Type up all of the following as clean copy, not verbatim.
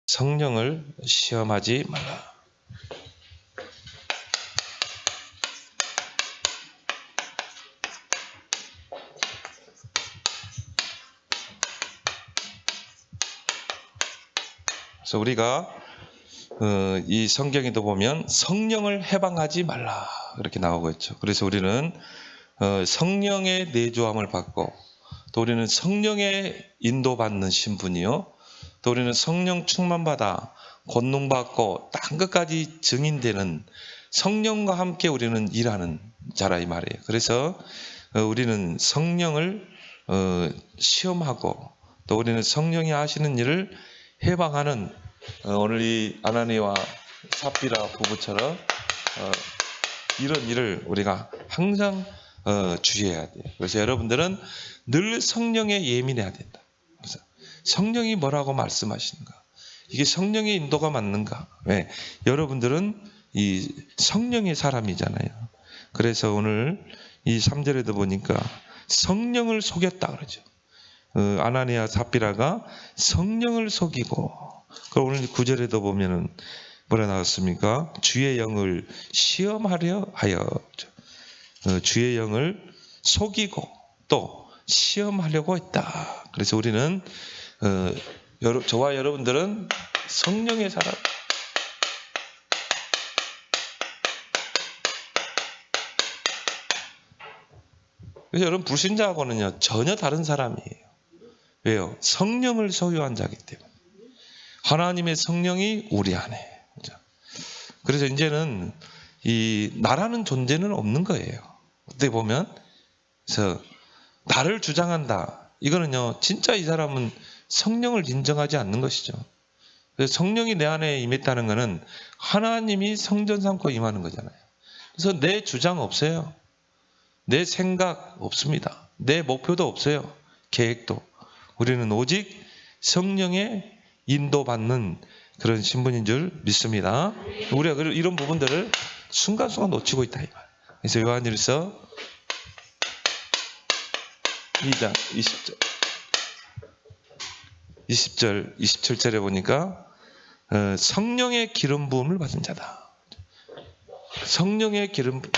성령을 시험하지 말라. 그래서 우리가 이 성경에도 보면 성령을 해방하지 말라 그렇게 나오고 있죠. 그래서 우리는 성령의 내주함을 받고, 또 우리는 성령의 인도받는 신분이요, 또 우리는 성령 충만받아 권능받고 땅 끝까지 증인되는 성령과 함께 우리는 일하는 자라 이 말이에요. 그래서 우리는 성령을 시험하고, 또 우리는 성령이 하시는 일을 해방하는 오늘 이 아나니와 삽비라 부부처럼 이런 일을 우리가 항상 주의해야 돼요. 그래서 여러분들은 늘 성령에 예민해야 된다. 그래서 성령이 뭐라고 말씀하시는가? 이게 성령의 인도가 맞는가? 왜? 여러분들은 이 성령의 사람이잖아요. 그래서 오늘 이 3절에도 보니까 성령을 속였다 그러죠. 아나니아 삽비라가 성령을 속이고, 그리고 오늘 9절에도 보면은 뭐라 나왔습니까? 주의 영을 시험하려 하여, 주의 영을 속이고 또 시험하려고 했다. 그래서 우리는 저와 여러분들은 성령의 사람. 그래서 여러분 불신자하고는요 전혀 다른 사람이에요. 왜요? 성령을 소유한 자이기 때문에. 하나님의 성령이 우리 안에. 그래서 이제는 이 나라는 존재는 없는 거예요. 어떻게 보면. 그래서 나를 주장한다. 이거는요, 진짜 이 사람은 성령을 인정하지 않는 것이죠. 그래서 성령이 내 안에 임했다는 것은 하나님이 성전 삼고 임하는 거잖아요. 그래서 내 주장 없어요. 내 생각 없습니다. 내 목표도 없어요. 계획도. 우리는 오직 성령의 인도받는 그런 신분인 줄 믿습니다. 우리가 이런 부분들을 순간순간 놓치고 있다 이 말. 그래서 요한일서 2장 20절 27절에 보니까 성령의 기름 부음을 받은 자다. 성령의 기름 부음.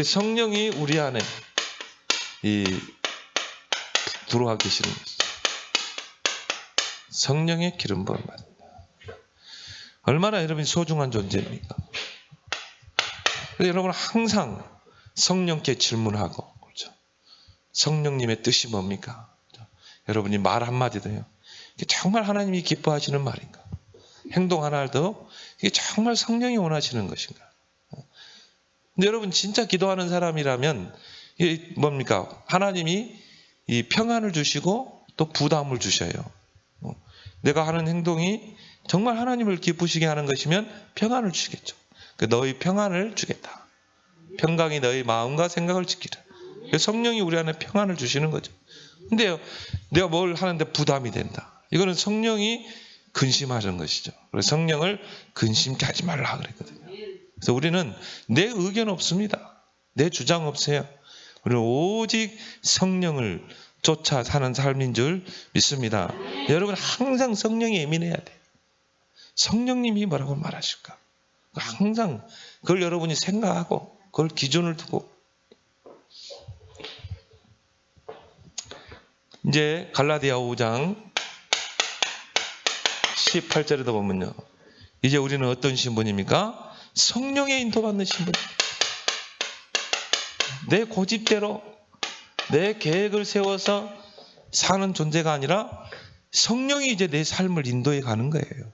성령이 우리 안에 들어와 계시는 것이죠. 성령의 기름 부음을 받는다. 얼마나 여러분이 소중한 존재입니까? 여러분 항상 성령께 질문하고, 그렇죠? 성령님의 뜻이 뭡니까? 여러분이 말 한마디도요, 이게 정말 하나님이 기뻐하시는 말인가? 행동 하나도 이게 정말 성령이 원하시는 것인가? 근데 여러분 진짜 기도하는 사람이라면 이게 뭡니까? 하나님이 이 평안을 주시고 또 부담을 주셔요. 내가 하는 행동이 정말 하나님을 기쁘시게 하는 것이면 평안을 주시겠죠. 너희 평안을 주겠다. 평강이 너희 마음과 생각을 지키라. 성령이 우리 안에 평안을 주시는 거죠. 근데요, 내가 뭘 하는데 부담이 된다. 이거는 성령이 근심하는 것이죠. 그래서 성령을 근심케 하지 말라 그랬거든요. 그래서 우리는 내 의견 없습니다. 내 주장 없어요. 우리는 오직 성령을 쫓아 사는 삶인 줄 믿습니다. 여러분 항상 성령에 예민해야 돼요. 성령님이 뭐라고 말하실까? 항상 그걸 여러분이 생각하고 그걸 기준을 두고. 이제 갈라디아 5장 18절에도 보면요, 이제 우리는 어떤 신분입니까? 성령의 인도받는 신분. 내 고집대로 내 계획을 세워서 사는 존재가 아니라 성령이 이제 내 삶을 인도해 가는 거예요.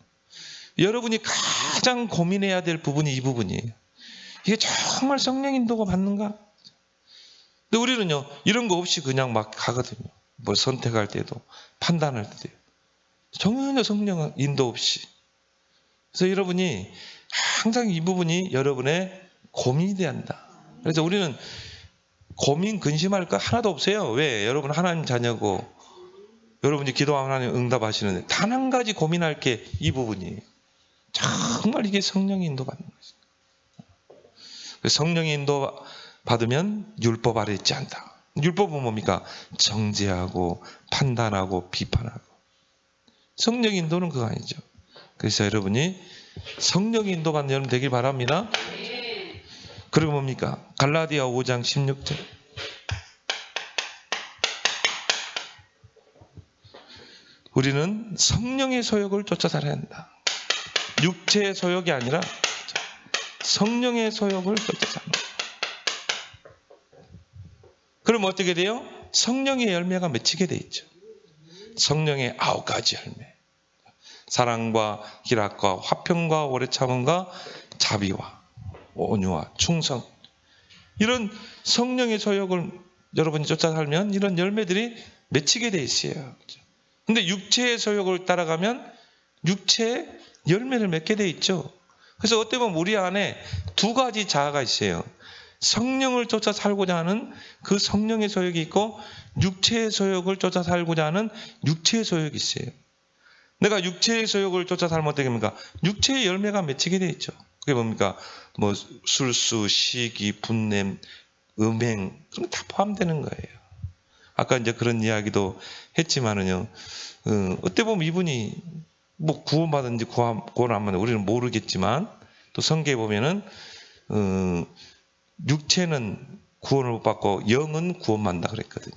여러분이 가장 고민해야 될 부분이 이 부분이에요. 이게 정말 성령 인도가 받는가? 근데 우리는요, 이런 거 없이 그냥 막 가거든요. 뭐 선택할 때도, 판단할 때도. 전혀 성령 인도 없이. 그래서 여러분이 항상 이 부분이 여러분의 고민이 돼야 한다. 그래서 우리는 고민, 근심할 거 하나도 없어요. 왜? 여러분 하나님 자녀고 여러분이 기도하면 하나님 응답하시는데 단 한 가지 고민할 게 이 부분이에요. 정말 이게 성령의 인도 받는 것입니다. 성령의 인도 받으면 율법 아래 있지 않다. 율법은 뭡니까? 정죄하고 판단하고 비판하고. 성령 인도는 그거 아니죠. 그래서 여러분이 성령이 인도받는 여러분 되길 바랍니다. 그리고 뭡니까? 갈라디아 5장 16절. 우리는 성령의 소욕을 쫓아 살아야 한다. 육체의 소욕이 아니라 성령의 소욕을 쫓아 산다. 그럼 어떻게 돼요? 성령의 열매가 맺히게 돼 있죠. 성령의 9가지 열매. 사랑과 희락과 화평과 오래 참음과 자비와 온유와 충성. 이런 성령의 소욕을 여러분이 쫓아 살면 이런 열매들이 맺히게 돼 있어요. 근데 육체의 소욕을 따라가면 육체의 열매를 맺게 돼 있죠. 그래서 어떻게 보면 우리 안에 2가지 자아가 있어요. 성령을 쫓아 살고자 하는 그 성령의 소욕이 있고 육체의 소욕을 쫓아 살고자 하는 육체의 소욕이 있어요. 내가 육체의 소욕을 쫓아 살면 어떻게 됩니까? 육체의 열매가 맺히게 돼 있죠. 그게 뭡니까? 뭐 술수, 시기, 분냄, 음행 그런 다 포함되는 거예요. 아까 이제 그런 이야기도 했지만은요. 어떻게 보면 이분이 뭐 구원받은지 구원 안 받는지 우리는 모르겠지만 또 성경에 보면은 육체는 구원을 못 받고 영은 구원받는다 그랬거든요.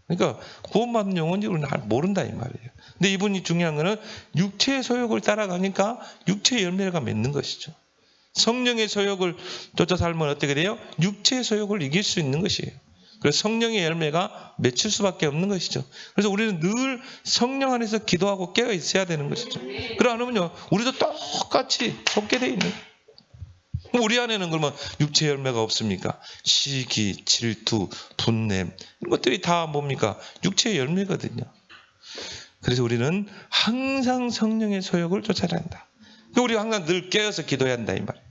그러니까 구원받는 영혼이 우리는 모른다 이 말이에요. 근데 이분이 중요한 거는 육체의 소욕을 따라가니까 육체의 열매가 맺는 것이죠. 성령의 소욕을 쫓아 살면 어떻게 돼요? 육체의 소욕을 이길 수 있는 것이에요. 그래서 성령의 열매가 맺힐 수밖에 없는 것이죠. 그래서 우리는 늘 성령 안에서 기도하고 깨어 있어야 되는 것이죠. 그러면요, 우리도 똑같이 속게 돼 있는 거예요. 우리 안에는 그러면 육체 열매가 없습니까? 시기, 질투, 분냄 이런 것들이 다 뭡니까? 육체의 열매거든요. 그래서 우리는 항상 성령의 소욕을 쫓아야 한다. 우리가 항상 늘 깨어서 기도해야 한다 이 말이에요.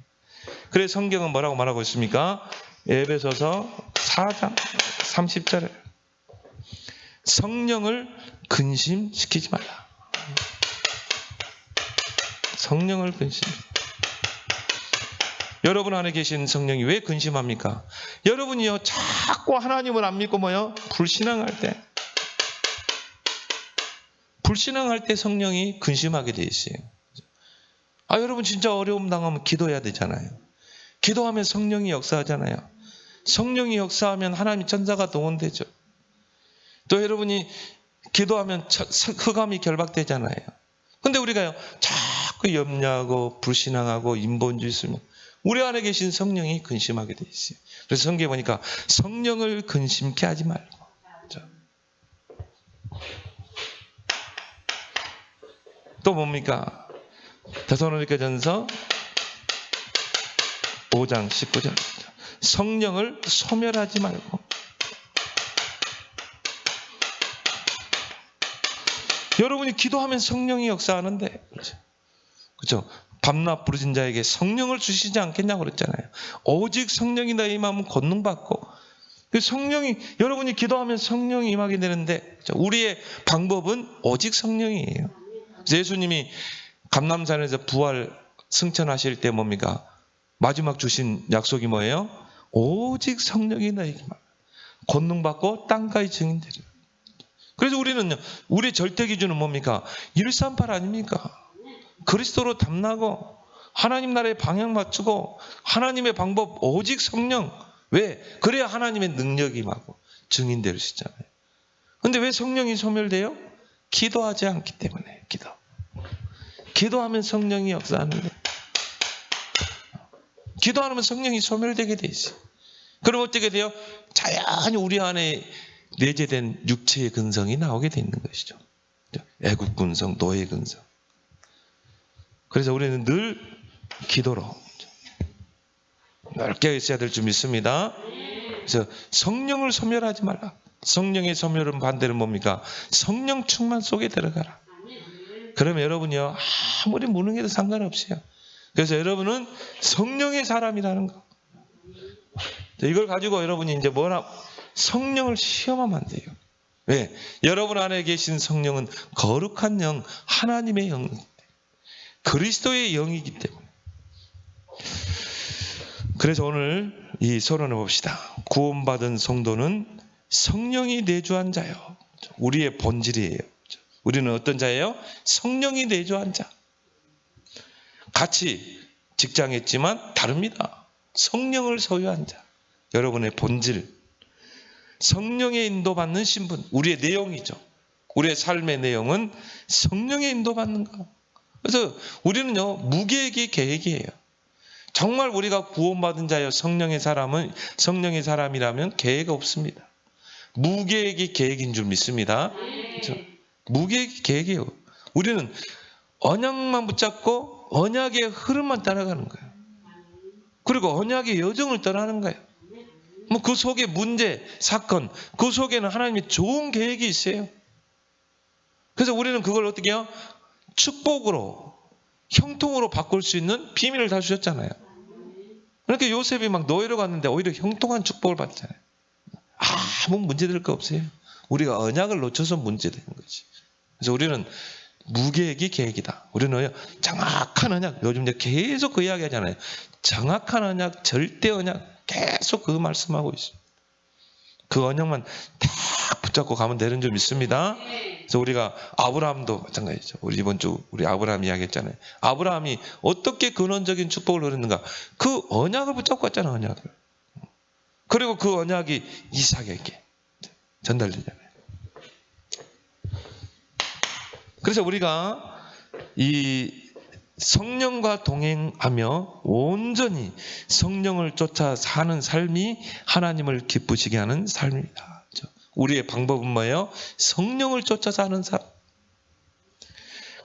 그래서 성경은 뭐라고 말하고 있습니까? 에베소서 4장 30절에 성령을 근심시키지 말라. 성령을 근심. 여러분 안에 계신 성령이 왜 근심합니까? 여러분이요 자꾸 하나님을 안 믿고 뭐요? 불신앙할 때 성령이 근심하게 돼 있어요. 여러분 진짜 어려움 당하면 기도해야 되잖아요. 기도하면 성령이 역사하잖아요. 성령이 역사하면 하나님 천사가 동원되죠. 또 여러분이 기도하면 흑암이 결박되잖아요. 근데 우리가요 자꾸 염려하고 불신앙하고 인본주의 있으면 우리 안에 계신 성령이 근심하게 돼 있어요. 그래서 성경에 보니까 성령을 근심케 하지 말고. 또 뭡니까? 데살로니가전서 5장 19절. 성령을 소멸하지 말고. 여러분이 기도하면 성령이 역사하는데, 그렇죠? 밤낮 부르신 자에게 성령을 주시지 않겠냐고 그랬잖아요. 오직 성령이 나의 임하면 권능받고. 성령이, 여러분이 기도하면 성령이 임하게 되는데, 우리의 방법은 오직 성령이에요. 그래서 예수님이 감람산에서 부활 승천하실 때 뭡니까? 마지막 주신 약속이 뭐예요? 오직 성령이 나에게 권능받고 땅까지 증인되리라. 그래서 우리는요, 우리의 절대 기준은 뭡니까? 138 아닙니까? 그리스도로 담나고 하나님 나라의 방향 맞추고 하나님의 방법 오직 성령. 왜? 그래야 하나님의 능력이 임하고 증인될 수 있잖아요. 그런데 왜 성령이 소멸돼요? 기도하지 않기 때문에. 기도하면 성령이 역사하는데 기도 안 하면 성령이 소멸되게 돼 있어요. 그럼 어떻게 돼요? 자연히 우리 안에 내재된 육체의 근성이 나오게 돼 있는 것이죠. 애국 근성, 노예 근성. 그래서 우리는 늘 기도로 넓게 있어야 될 줄 믿습니다. 그래서 성령을 소멸하지 말라. 성령의 소멸은 반대로 뭡니까? 성령 충만 속에 들어가라. 그러면 여러분이요 아무리 무능해도 상관없어요. 그래서 여러분은 성령의 사람이라는 거. 이걸 가지고 여러분이 이제 성령을 시험하면 안 돼요. 왜? 여러분 안에 계신 성령은 거룩한 영, 하나님의 영, 그리스도의 영이기 때문에. 그래서 오늘 이 서론을 봅시다. 구원받은 성도는 성령이 내주한 자요. 우리의 본질이에요. 우리는 어떤 자예요? 성령이 내주한 자. 같이 직장에 있지만 다릅니다. 성령을 소유한 자, 여러분의 본질, 성령의 인도받는 신분, 우리의 내용이죠. 우리의 삶의 내용은 성령의 인도받는 거. 그래서 우리는요, 무계획이 계획이에요. 정말 우리가 구원받은 자여 성령의 사람이라면 계획 없습니다. 무계획이 계획인 줄 믿습니다. 그렇죠? 무계획이 계획이에요. 우리는 언약만 붙잡고 언약의 흐름만 따라가는 거예요. 그리고 언약의 여정을 따라가는 거예요. 뭐 그 속에 문제, 사건, 그 속에는 하나님의 좋은 계획이 있어요. 그래서 우리는 그걸 어떻게 해요? 축복으로, 형통으로 바꿀 수 있는 비밀을 다 주셨잖아요. 그러니까 요셉이 막 노예로 갔는데 오히려 형통한 축복을 받잖아요. 아무 문제될 거 없어요. 우리가 언약을 놓쳐서 문제되는 거지. 그래서 우리는 무계획이 계획이다. 우리는 정확한 언약, 요즘 이제 계속 그 이야기 하잖아요. 정확한 언약, 절대 언약, 계속 그 말씀하고 있어요. 그 언약만 딱 붙잡고 가면 되는 줄 믿습니다. 그래서 우리가 아브라함도 마찬가지죠. 우리 이번 주 우리 아브라함 이야기했잖아요. 아브라함이 어떻게 근원적인 축복을 누렸는가? 그 언약을 붙잡고 갔잖아, 언약을. 그리고 그 언약이 이삭에게 전달되잖아요. 그래서 우리가 이 성령과 동행하며 온전히 성령을 쫓아 사는 삶이 하나님을 기쁘시게 하는 삶입니다. 우리의 방법은 뭐예요? 성령을 쫓아 사는 삶.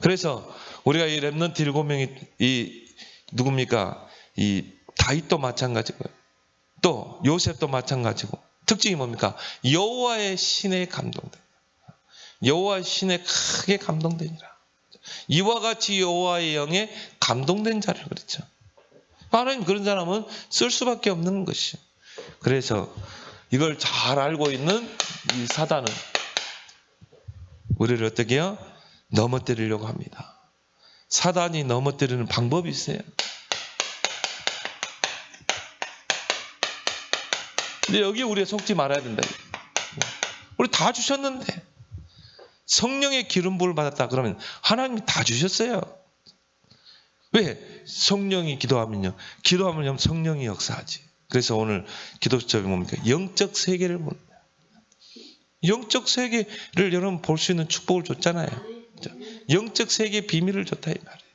그래서 우리가 이 렘넌트 7명이 이 누굽니까? 이 다윗도 마찬가지고요. 또 요셉도 마찬가지고. 특징이 뭡니까? 여호와의 신에 감동됩니다. 여호와의 신에 크게 감동되니라. 이와 같이 여호와의 영에 감동된 자를 그랬죠. 하나님 그런 사람은 쓸 수밖에 없는 것이요. 그래서 이걸 잘 알고 있는 이 사단은 우리를 어떻게 해요? 넘어뜨리려고 합니다. 사단이 넘어뜨리는 방법이 있어요. 근데 여기 우리가 속지 말아야 된다. 우리 다 주셨는데 성령의 기름 부음을 받았다 그러면 하나님이 다 주셨어요. 왜? 성령이 기도하면요. 기도하면 성령이 역사하지. 그래서 오늘 기도 수첩이 뭡니까? 영적 세계를 봅니다. 영적 세계를 여러분 볼 수 있는 축복을 줬잖아요. 영적 세계의 비밀을 줬다 이 말이에요.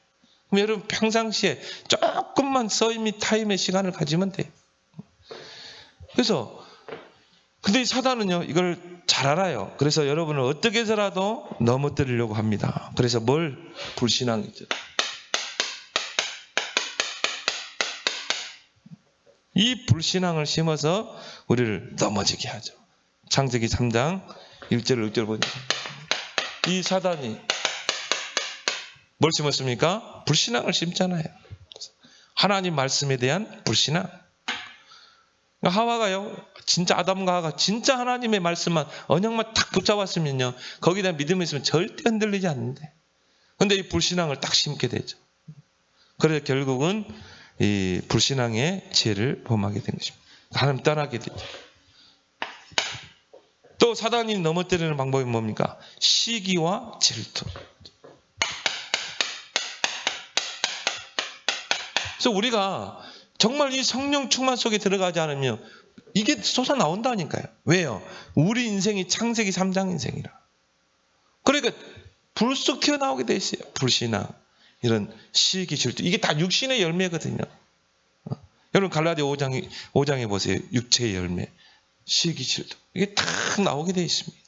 그럼 여러분 평상시에 조금만 서임 및 타임의 시간을 가지면 돼요. 그래서 근데 이 사단은요 이걸 잘 알아요. 그래서 여러분을 어떻게 해서라도 넘어뜨리려고 합니다. 그래서 뭘? 불신앙이죠. 이 불신앙을 심어서 우리를 넘어지게 하죠. 창세기 3장 1절 6절 보니까 이 사단이 뭘 심었습니까? 불신앙을 심잖아요. 하나님 말씀에 대한 불신앙. 하와가요, 진짜 아담과 하와가 진짜 하나님의 말씀만 언약만 딱 붙잡았으면요, 거기에 대한 믿음이 있으면 절대 흔들리지 않는데, 근데 이 불신앙을 딱 심게 되죠. 그래서 결국은 이 불신앙의 죄를 범하게 된 것입니다. 하나님 떠나게 되죠. 또 사단이 넘어뜨리는 방법이 뭡니까? 시기와 질투. 그래서 우리가 정말 이 성령 충만 속에 들어가지 않으면 이게 솟아 나온다니까요. 왜요? 우리 인생이 창세기 3장 인생이라. 그러니까 불쑥 튀어나오게 돼 있어요. 불신앙, 이런 시기, 질투. 이게 다 육신의 열매거든요. 여러분 갈라디아 5장에 보세요. 육체의 열매, 시기, 질투. 이게 딱 나오게 돼 있습니다.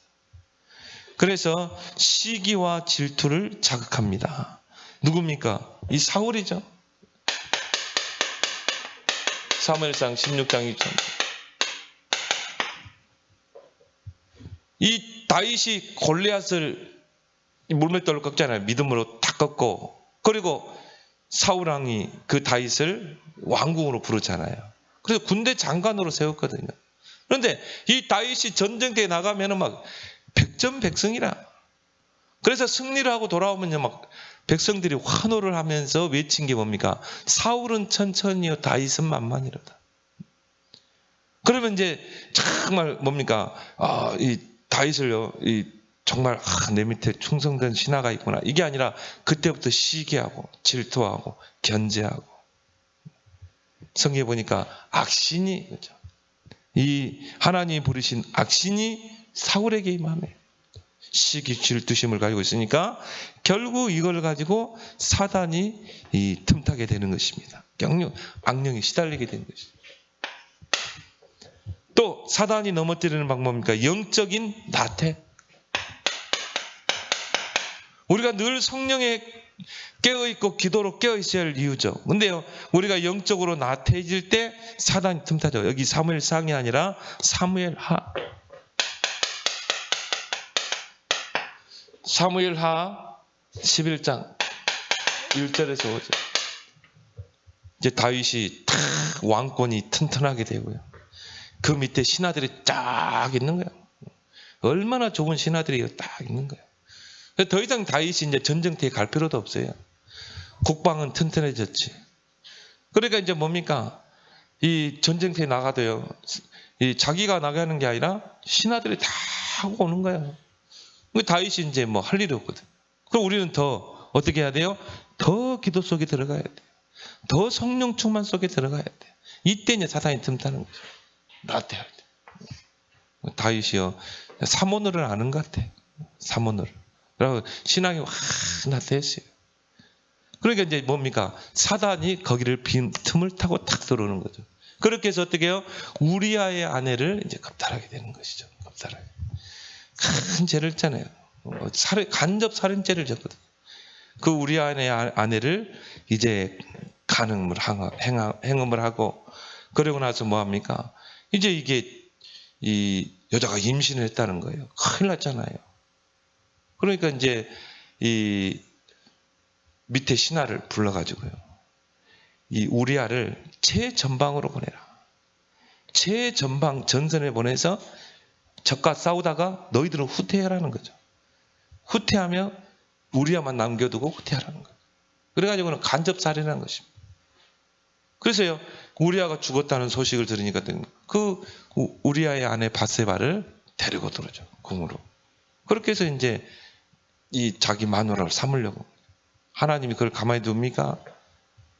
그래서 시기와 질투를 자극합니다. 누굽니까? 이 사울이죠. 사무엘상 16장 2절. 이 다윗이 골리앗을 물맷돌로 꺾잖아요. 믿음으로 다 꺾고, 그리고 사울왕이 그 다윗을 왕궁으로 부르잖아요. 그래서 군대 장관으로 세웠거든요. 그런데 이 다윗이 전쟁터에 나가면은 막 백전백승이라. 그래서 승리를 하고 돌아오면요, 막 백성들이 환호를 하면서 외친 게 뭡니까? 사울은 천천히요, 다윗은 만만이로다. 그러면 이제 정말 뭡니까? 이 다윗을요, 이 정말 내 밑에 충성된 신하가 있구나. 이게 아니라 그때부터 시기하고 질투하고 견제하고. 성경에 보니까 악신이, 그렇죠? 이 하나님이 부르신 악신이 사울에게 임하네. 시기 질투심을 가지고 있으니까 결국 이걸 가지고 사단이 틈타게 되는 것입니다. 악령이 시달리게 되는 것입니다. 또 사단이 넘어뜨리는 방법입니까? 영적인 나태. 우리가 늘 성령에 깨어있고 기도로 깨어있어야 할 이유죠. 근데요, 우리가 영적으로 나태해질 때 사단이 틈타죠. 여기 사무엘상이 아니라 사무엘하. 사무엘하 11장 1절에서 5절. 이제 다윗이 탁 왕권이 튼튼하게 되고요. 그 밑에 신하들이 쫙 있는 거예요. 얼마나 좋은 신하들이 딱 있는 거예요. 더 이상 다윗이 이제 전쟁터에 갈 필요도 없어요. 국방은 튼튼해졌지. 그러니까 이제 뭡니까? 이 전쟁터에 나가도요, 자기가 나가는 게 아니라 신하들이 다 하고 오는 거예요. 다윗이 이제 뭐 할 일이 없거든. 그럼 우리는 더 어떻게 해야 돼요? 더 기도 속에 들어가야 돼. 더 성령 충만 속에 들어가야 돼. 이때 이제 사단이 틈타는 거죠. 나태할 때. 다윗이요, 사모노를 아는 것 같아. 사모노를. 그리고 신앙이 확 나태했어요. 그러니까 이제 뭡니까? 사단이 거기를 빈 틈을 타고 탁 들어오는 거죠. 그렇게 해서 어떻게 해요? 우리아의 아내를 이제 겁탈하게 되는 것이죠. 겁탈하게. 큰 죄를 했잖아요. 간접 살인죄를 졌거든. 그 우리아의 아내를 이제 행음을 하고, 그러고 나서 뭐 합니까? 이제 이게 이 여자가 임신을 했다는 거예요. 큰일 났잖아요. 그러니까 이제 이 밑에 신하를 불러가지고요, 이 우리아를 최전방으로 보내라. 최전방 전선에 보내서 적과 싸우다가 너희들은 후퇴하라는 거죠. 후퇴하며 우리아만 남겨두고 후퇴하라는 거예요. 그래가지고는 간접살인하는 것입니다. 그래서요, 우리아가 죽었다는 소식을 들으니까 그 우리아의 아내 바세바를 데리고 들어오죠. 궁으로. 그렇게 해서 이제 이 자기 마누라를 삼으려고. 하나님이 그걸 가만히 둡니까?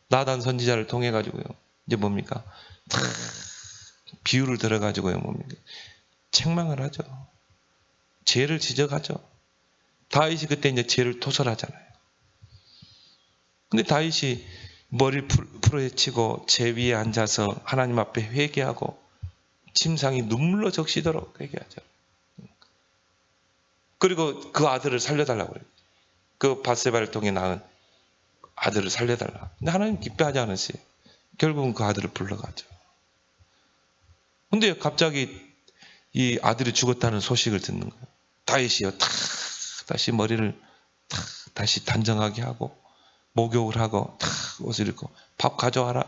나단 선지자를 통해 가지고요, 이제 뭡니까? 비유를 들어 가지고요, 뭡니까? 책망을 하죠. 죄를 지적하죠. 다윗이 그때 이제 죄를 토설하잖아요. 근데 다윗이 머리를 풀어헤치고 제 위에 앉아서 하나님 앞에 회개하고 침상이 눈물로 적시도록 회개하죠. 그리고 그 아들을 살려달라고 그래요. 그 바세바를 통해 낳은 아들을 살려달라. 근데 하나님 기뻐하지 않으세요. 결국은 그 아들을 불러가죠. 근데 갑자기 이 아들이 죽었다는 소식을 듣는 거예요. 다윗이요, 다시 머리를 다시 단정하게 하고 목욕을 하고 옷을 입고 밥 가져와라.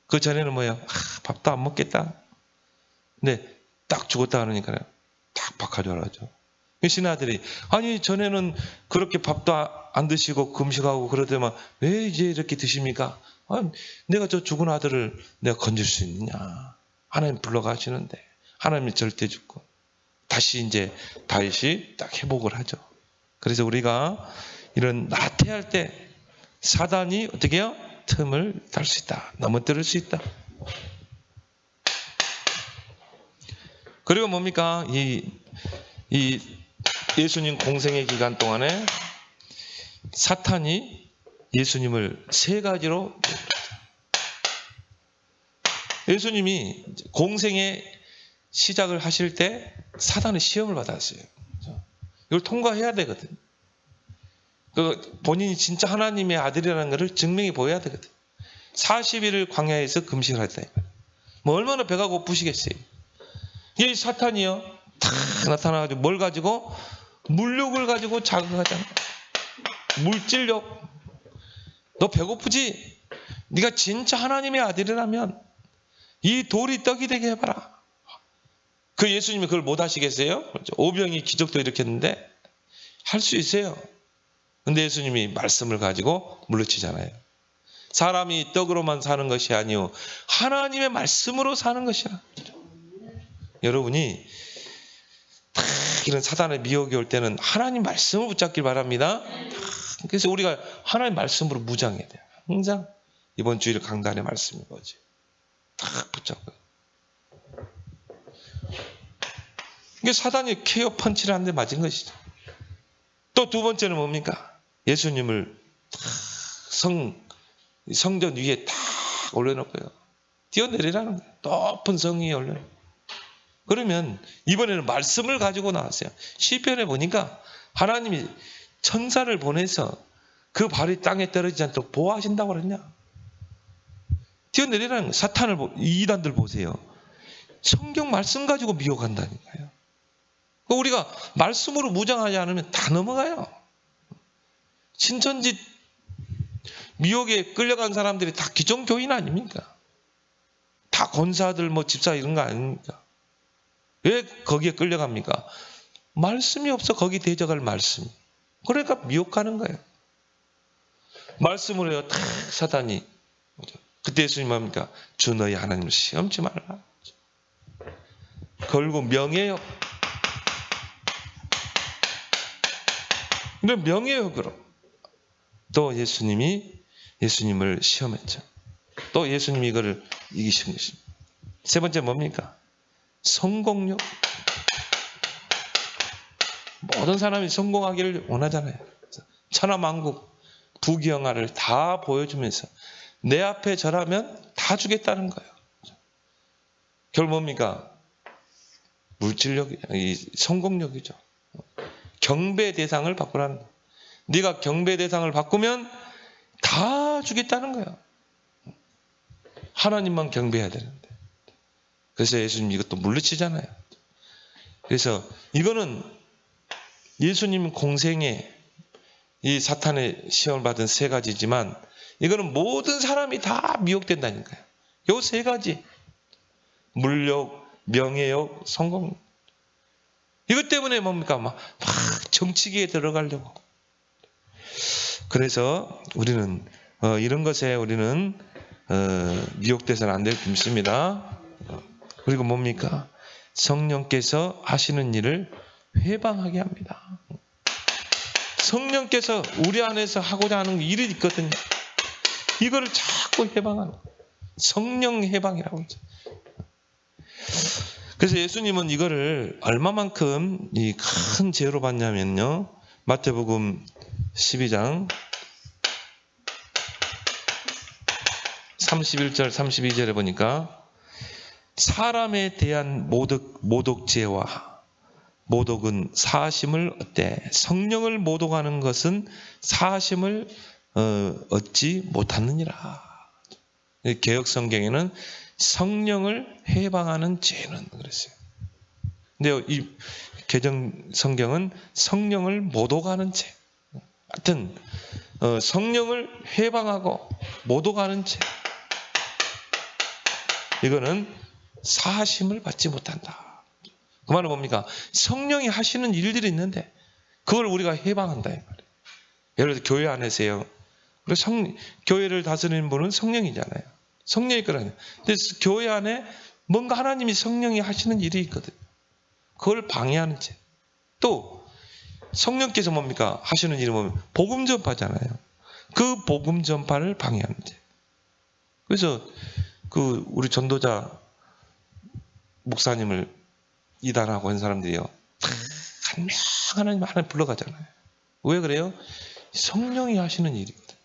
그 전에는 뭐예요? 밥도 안 먹겠다. 근데 딱 죽었다 그러니까요, 딱 밥 가져와라 하죠. 신하들이, 아니 전에는 그렇게 밥도 안 드시고 금식하고 그러더만 왜 이제 이렇게 드십니까? 내가 저 죽은 아들을 내가 건질 수 있느냐. 하나님 불러가시는데 하나님이 절대 죽고. 다시 이제 다윗이 딱 회복을 하죠. 그래서 우리가 이런 나태할 때 사단이 어떻게 해요? 틈을 탈 수 있다. 넘어뜨릴 수 있다. 그리고 뭡니까? 이 예수님 공생의 기간 동안에 사탄이 예수님을 세 가지로, 예수님이 공생의 시작을 하실 때 사단의 시험을 받았어요. 이걸 통과해야 되거든. 본인이 진짜 하나님의 아들이라는 것을 증명해 보여야 되거든. 40일을 광야에서 금식을 했다. 뭐 얼마나 배가 고프시겠어요. 이 사탄이요, 탁 나타나가지고 뭘 가지고? 물욕을 가지고 자극하잖아. 물질욕. 너 배고프지? 네가 진짜 하나님의 아들이라면 이 돌이 떡이 되게 해봐라. 그 예수님이 그걸 못 하시겠어요? 오병이 기적도 일으켰는데 할 수 있어요. 근데 예수님이 말씀을 가지고 물리치잖아요. 사람이 떡으로만 사는 것이 아니요 하나님의 말씀으로 사는 것이야. 여러분이 이런 사단의 미혹이 올 때는 하나님 말씀을 붙잡길 바랍니다. 그래서 우리가 하나님 말씀으로 무장해야 돼요. 항상 이번 주일 강단의 말씀인 거지. 딱 붙잡고. 이게 사단이 케어 펀치를 한 대 맞은 것이죠. 또 두 번째는 뭡니까? 예수님을 성전 위에 딱 올려놓고요. 뛰어내리라는 거예요. 높은 성 위에 올려놓고. 그러면 이번에는 말씀을 가지고 나왔어요. 시편에 보니까 하나님이 천사를 보내서 그 발이 땅에 떨어지지 않도록 보호하신다고 그랬냐? 뛰어내리라는 거예요. 사탄을, 이단들 보세요. 성경 말씀 가지고 미혹한다니까요. 우리가 말씀으로 무장하지 않으면 다 넘어가요. 신천지 미혹에 끌려간 사람들이 다 기존교인 아닙니까? 다 권사들, 집사 이런 거 아닙니까? 왜 거기에 끌려갑니까? 말씀이 없어 거기 대적할 말씀이. 그러니까 미혹하는 거예요. 말씀으로 해요. 다 사단이. 그때 예수님 합니까? 주 너희 하나님을 시험치 말라. 결국 명예요. 근데 명예욕으로 또 예수님을 시험했죠. 또 예수님이 이거를 이기신 것입니다. 세 번째 뭡니까? 성공욕. 모든 사람이 성공하기를 원하잖아요. 천하만국 부귀영화를 다 보여주면서 내 앞에 절하면 다 주겠다는 거예요. 결국 뭡니까? 물질력, 성공력이죠. 경배 대상을 바꾸라는 거예요. 네가 경배 대상을 바꾸면 다 주겠다는 거예요. 하나님만 경배해야 되는데. 그래서 예수님 이것도 물리치잖아요. 그래서 이거는 예수님 공생에 이 사탄의 시험을 받은 세 가지지만 이거는 모든 사람이 다 미혹된다니까요. 요 세 가지. 물욕, 명예욕, 성공. 이것 때문에 뭡니까? 막 정치기에 들어가려고. 그래서 우리는 이런 것에 우리는 미혹돼서는 안 될 줄 믿습니다. 그리고 뭡니까? 성령께서 하시는 일을 회방하게 합니다. 성령께서 우리 안에서 하고자 하는 일이 있거든요. 이거를 자꾸 해방하는 거예요. 성령 해방이라고 하죠. 그래서 예수님은 이거를 얼마만큼 이 큰 죄로 봤냐면요. 마태복음 12장 31절 32절에 보니까 사람에 대한 모독죄와 모독은 사심을 얻되 성령을 모독하는 것은 사심을 얻지 못하느니라. 개역 성경에는 성령을 해방하는 죄는 그랬어요. 근데 이 개정 성경은 성령을 모독하는 죄. 하여튼 성령을 해방하고 모독하는 죄. 이거는 사심을 받지 못한다. 그 말은 뭡니까? 성령이 하시는 일들이 있는데 그걸 우리가 해방한다 이 말이에요. 예를 들어 교회 안에서요. 교회를 다스리는 분은 성령이잖아요. 성령이 끌어내요. 근데 교회 안에 뭔가 하나님이 성령이 하시는 일이 있거든요. 그걸 방해하는 죄. 또 성령께서 뭡니까? 하시는 일이 뭐냐면 복음 전파잖아요. 그 복음 전파를 방해하는 죄. 그래서 우리 전도자 목사님을 이단하고 한 사람들이요. 하나님 불러가잖아요. 왜 그래요? 성령이 하시는 일이거든.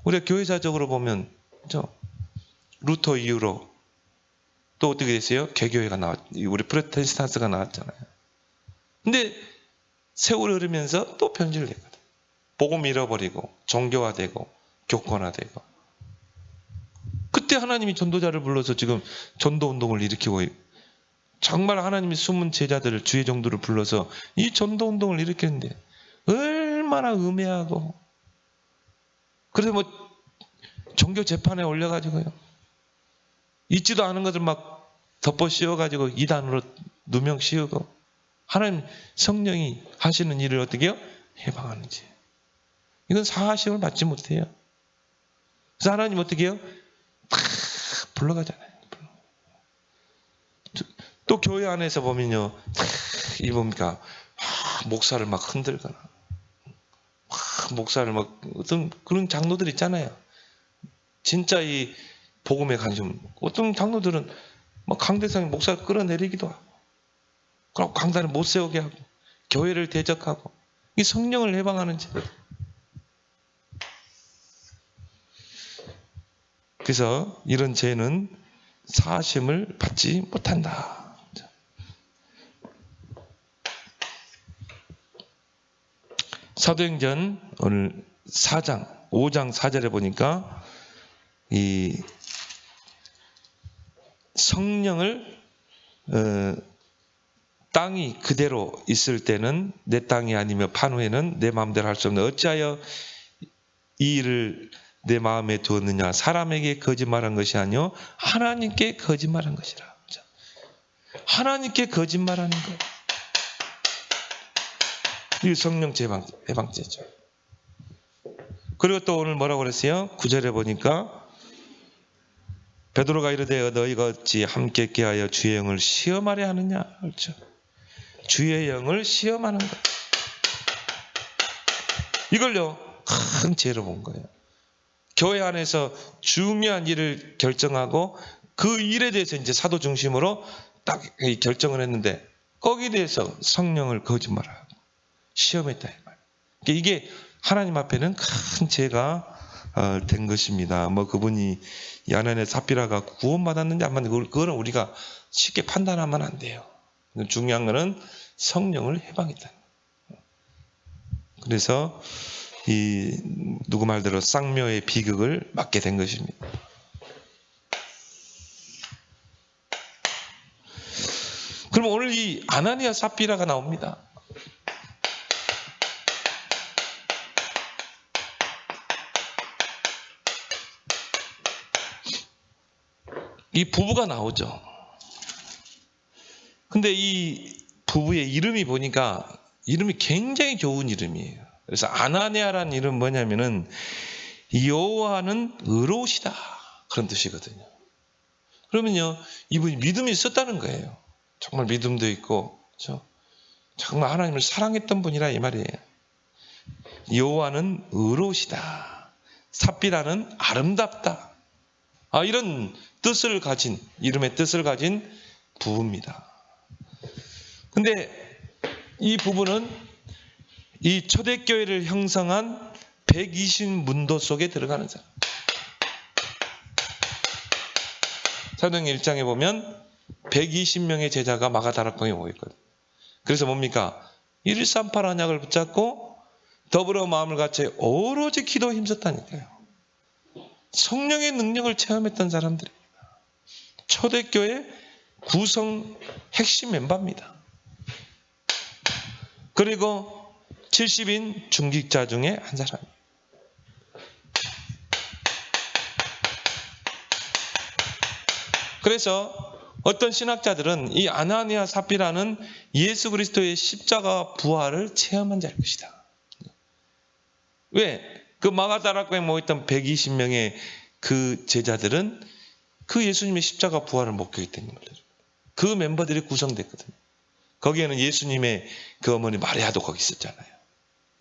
우리가 교회사적으로 보면 루터 이후로 또 어떻게 됐어요? 개교회가 우리 프로테스탄트가 나왔잖아요. 근데 세월이 흐르면서 또 변질되거든. 복음 잃어버리고 종교화되고 교권화되고. 그때 하나님이 전도자를 불러서 지금 전도운동을 일으키고 정말 하나님이 숨은 제자들을 주의 종들을 불러서 이 전도운동을 일으키는데 얼마나 음해하고 그래서 종교 재판에 올려가지고요. 있지도 않은 것을 막 덮어 씌워가지고 이단으로 누명 씌우고 하나님 성령이 하시는 일을 어떻게 해요? 해방하는지. 이건 사하심을 받지 못해요. 그래서 하나님 어떻게 해요? 다 불러가잖아요. 또 교회 안에서 보면요. 이 뭡니까? 목사를 막 흔들거나, 목사를 막 어떤 그런 장로들 있잖아요. 진짜 이 복음에 관심. 어떤 장로들은 막 강대상 목사를 끌어내리기도 하고, 그리고 강단을 못 세우게 하고, 교회를 대적하고, 이 성령을 해방하는 죄들. 그래서 이런 죄는 사하심을 받지 못한다. 사도행전 오늘 5장 4절에 보니까 이 성령을 땅이 그대로 있을 때는 내 땅이 아니며 판후에는 내 마음대로 할 수 없는 어찌하여 이 일을 내 마음에 두었느냐. 사람에게 거짓말한 것이 아니요 하나님께 거짓말한 것이라. 하나님께 거짓말하는 것. 이 성령 해방죄죠. 그리고 또 오늘 뭐라고 그랬어요? 9절에 보니까 베드로가 이르되 너희가 어찌 함께 깨하여 주의 영을 시험하려 하느냐. 그렇죠. 주의 영을 시험하는 것. 이걸요 큰 죄로 본 거예요. 교회 안에서 중요한 일을 결정하고 그 일에 대해서 이제 사도 중심으로 딱 결정을 했는데 거기에 대해서 성령을 거짓말하고 시험했다 이 말. 이게 하나님 앞에는 큰 죄가 된 것입니다. 뭐 그분이 이 아나니아 삽비라가 구원받았는지 안 받았는지 그거는 우리가 쉽게 판단하면 안 돼요. 중요한 거는 성령을 해방했다는 거예요. 그래서 이 누구 말대로 쌍묘의 비극을 맞게 된 것입니다. 그럼 오늘 이 아나니아 삽비라가 나옵니다. 이 부부가 나오죠. 근데 이 부부의 이름이 보니까 이름이 굉장히 좋은 이름이에요. 그래서 아나니아라는 이름 뭐냐면은 여호와는 의로우시다 그런 뜻이거든요. 그러면요 이분이 믿음이 있었다는 거예요. 정말 믿음도 있고 그렇죠? 정말 하나님을 사랑했던 분이라 이 말이에요. 여호와는 의로우시다. 삽비라는 아름답다. 이런 뜻을 가진 이름의 뜻을 가진 부부입니다. 근데 이 부부는 이 초대교회를 형성한 120문도 속에 들어가는 사람. 사도행전 1장에 보면 120명의 제자가 마가다락방에 모여 있거든요. 그래서 뭡니까? 138 언약을 붙잡고 더불어 마음을 같이 오로지 기도에 힘썼다니까요. 성령의 능력을 체험했던 사람들입니다. 초대교회 구성 핵심 멤버입니다. 그리고 70인 중직자 중에 한 사람이에요. 그래서 어떤 신학자들은 이 아나니아 삽비라는 예수 그리스도의 십자가 부활을 체험한 자일 것이다. 왜? 그 마가다락방에 모였던 120명의 그 제자들은 그 예수님의 십자가 부활을 목격했기 때문에 그 멤버들이 구성됐거든요. 거기에는 예수님의 그 어머니 마리아도 거기 있었잖아요.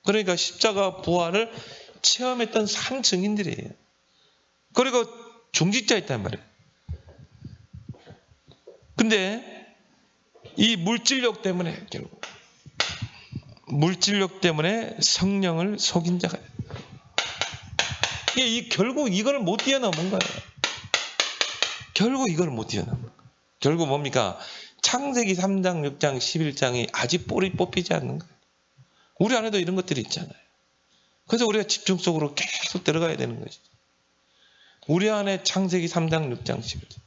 그러니까 십자가 부활을 체험했던 산 증인들이에요. 그리고 중직자 있단 말이에요. 근데 이 물질력 때문에 결국 물질력 때문에 성령을 속인 자가 결국 이거를 못 뛰어넘은 거예요. 결국 이걸 못 뛰어넘은 거예요. 결국 뭡니까? 창세기 3장, 6장, 11장이 아직 뿌리 뽑히지 않는 거예요. 우리 안에도 이런 것들이 있잖아요. 그래서 우리가 집중 속으로 계속 들어가야 되는 것이죠. 우리 안에 창세기 3장, 6장, 11장.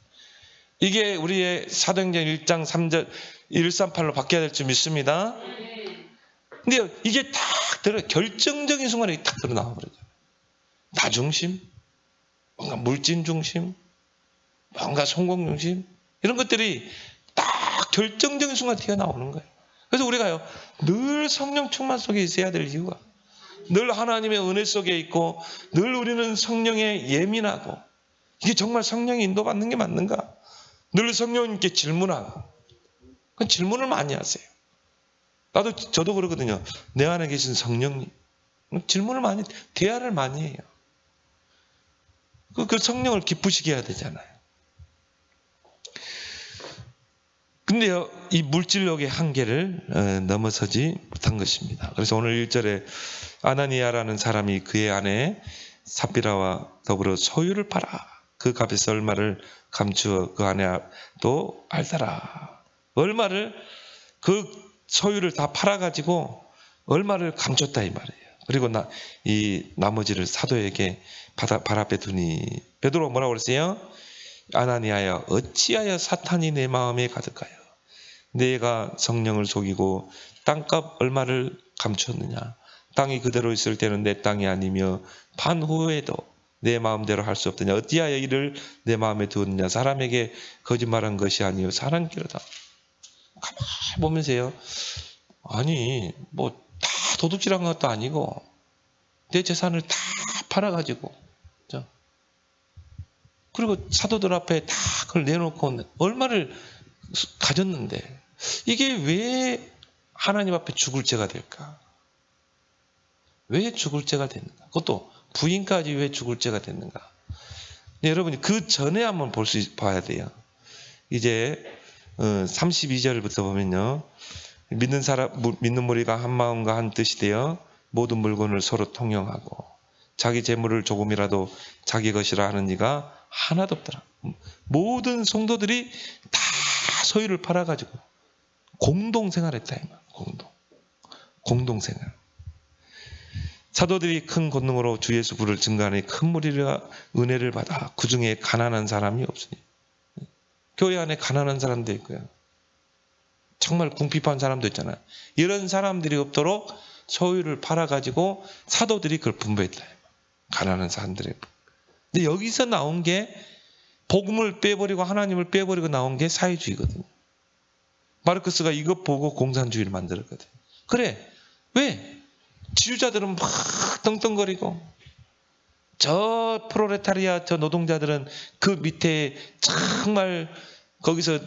이게 우리의 사도행전 1장 3절 138로 바뀌어야 될 줄 믿습니다. 근데 이게 딱 결정적인 순간에 딱 드러나와 버려요. 나 중심, 뭔가 물질 중심, 뭔가 성공 중심 이런 것들이 딱 결정적인 순간 튀어나오는 거예요. 그래서 우리가요 늘 성령 충만 속에 있어야 될 이유가 늘 하나님의 은혜 속에 있고 늘 우리는 성령에 예민하고 이게 정말 성령이 인도받는 게 맞는가? 늘 성령님께 질문하고 그 질문을 많이 하세요. 저도 그러거든요. 내 안에 계신 성령님. 질문을 많이, 대화를 많이 해요. 그 성령을 기쁘시게 해야 되잖아요. 근데요, 이 물질력의 한계를 넘어서지 못한 것입니다. 그래서 오늘 1절에 아나니아라는 사람이 그의 아내 삽비라와 더불어 소유를 팔아 그 값에서 얼마를 감추어 그 아내도 알더라. 얼마를, 그 소유를 다 팔아가지고 얼마를 감췄다 이 말이에요. 그리고 이 나머지를 사도에게 발 앞에 두니, 베드로가 뭐라고 그랬어요? 아나니아여, 어찌하여 사탄이 내 마음에 가득하여 내가 성령을 속이고 땅값 얼마를 감췄느냐. 땅이 그대로 있을 때는 내 땅이 아니며 반후에도 내 마음대로 할 수 없더냐. 어찌하여 이를 내 마음에 두었느냐. 사람에게 거짓말한 것이 아니요 사람께로다. 가만히 보면서요, 아니 뭐 다 도둑질한 것도 아니고 내 재산을 다 팔아가지고, 그리고 사도들 앞에 다 그걸 내놓고 얼마를 가졌는데 이게 왜 하나님 앞에 죽을 죄가 될까? 왜 죽을 죄가 됐는가? 그것도 부인까지 왜 죽을 죄가 됐는가? 여러분이 그 전에 한번 봐야 돼요. 이제 32절부터 보면요, 믿는 무리가 한 마음과 한 뜻이 되어 모든 물건을 서로 통용하고 자기 재물을 조금이라도 자기 것이라 하는 이가 하나도 없더라. 모든 성도들이 다 소유를 팔아가지고 공동생활했다. 공동생활. 사도들이 큰 권능으로 주 예수 부를 증거하니 큰 무리가 은혜를 받아 그 중에 가난한 사람이 없으니. 교회 안에 가난한 사람도 있고요, 정말 궁핍한 사람도 있잖아요. 이런 사람들이 없도록 소유를 팔아가지고 사도들이 그걸 분배했다. 가난한 사람들이. 근데 여기서 나온 게 복음을 빼버리고 하나님을 빼버리고 나온 게 사회주의거든요. 마르크스가 이것 보고 공산주의를 만들었거든요. 그래, 왜? 지주자들은 막 떵떵거리고 저 프롤레타리아, 저 노동자들은 그 밑에 정말 거기서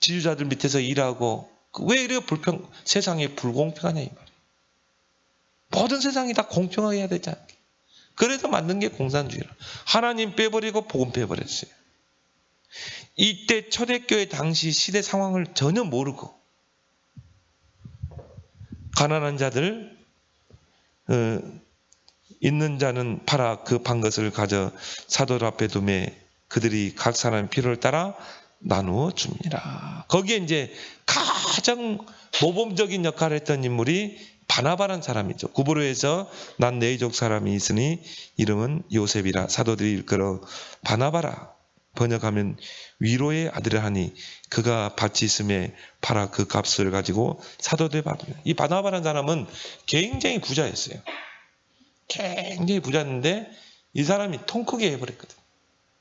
지주자들 밑에서 일하고, 왜 이렇게 세상이 불공평하냐 이 말이에요. 모든 세상이 다 공평하게 해야 되지 않게. 그래서 만든 게 공산주의라. 하나님 빼버리고 복음 빼버렸어요. 이때 초대교회 당시 시대 상황을 전혀 모르고 가난한 자들, 있는 자는 팔아 그 판 것을 가져 사도들 앞에 두매 그들이 각 사람의 필요를 따라 나누어 줍니다. 거기에 이제 가장 모범적인 역할을 했던 인물이 바나바라는 사람이죠. 구브로에서 난 네이족 사람이 있으니 이름은 요셉이라 사도들이 일컬어 바나바라, 번역하면 위로의 아들을 하니 그가 밭이 있음에 팔아 그 값을 가지고 사도들에 받습니다. 이 바나바라는 사람은 굉장히 부자였어요. 굉장히 부자였는데 이 사람이 통 크게 해버렸거든.